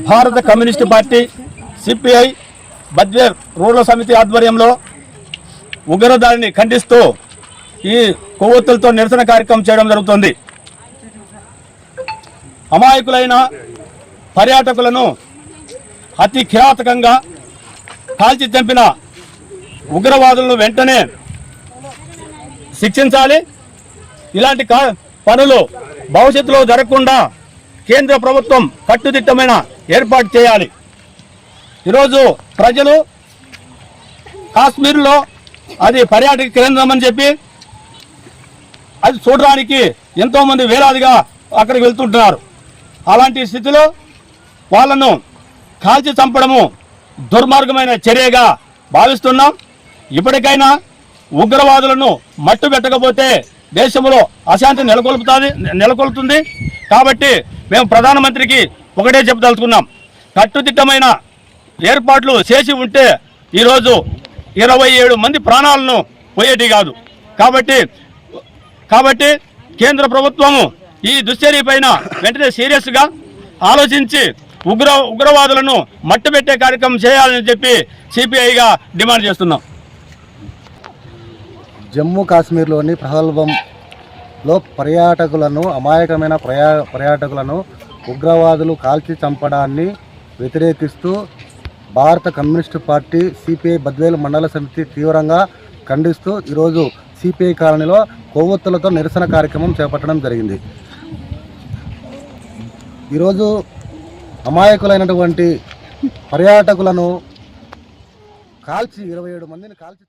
భారత communist party CPI Badvel rural సమితి ఆధ్వర్యంలో ఉగ్రదాడిని ఖండిస్తూ ఈ కొవ్వొత్తులతో నిరసన కార్యక్రమం చేయడం జరుగుతుంది. అమాయకులైన పర్యాటకులను అతి కిరాతకంగా కాల్చి చంపిన ఉగ్రవాదులను వెంటనే శిక్షించాలి. ఇలాంటి పనులు భవిష్యత్తులో జరగకుండా కేంద్ర ప్రభుత్వం కట్టుదిట్టమైన ఏర్పాటు చేయాలి. ఈరోజు ప్రజలు కాశ్మీర్లో అది పర్యాటక కేంద్రం అని చెప్పి అది చూడడానికి ఎంతోమంది వేలాదిగా అక్కడికి వెళ్తుంటున్నారు. అలాంటి స్థితిలో వాళ్ళను కాల్చి చంపడము దుర్మార్గమైన చర్యగా భావిస్తున్నాం. ఇప్పటికైనా ఉగ్రవాదులను మట్టు పెట్టకపోతే దేశంలో అశాంతి నెలకొల్పుతుంది. కాబట్టి మేము ప్రధానమంత్రికి ఒకటే చెప్పదలుచుకున్నాం, కట్టుదిట్టమైన ఏర్పాట్లు చేసి ఉంటే ఈరోజు 27 మంది ప్రాణాలను పోయేటి కాదు. కాబట్టి కేంద్ర ప్రభుత్వము ఈ దుశ్చర్య పైన వెంటనే సీరియస్గా ఆలోచించి ఉగ్రవాదులను మట్టుబెట్టే కార్యక్రమం చేయాలని చెప్పి సిపిఐగా డిమాండ్ చేస్తున్నాం. జమ్మూ కాశ్మీర్లోని ప్రహల్బంలో అమాయకమైన పర్యాటకులను ఉగ్రవాదులు కాల్చి చంపడాన్ని వ్యతిరేకిస్తూ భారత కమ్యూనిస్టు పార్టీ సిపిఐ బద్వేల్ మండల సమితి తీవ్రంగా ఖండిస్తూ ఈరోజు సిపిఐ కాలనీలో కొవ్వొత్తులతో నిరసన కార్యక్రమం చేపట్టడం జరిగింది. ఈరోజు అమాయకులైనటువంటి పర్యాటకులను 27 మందిని కాల్చి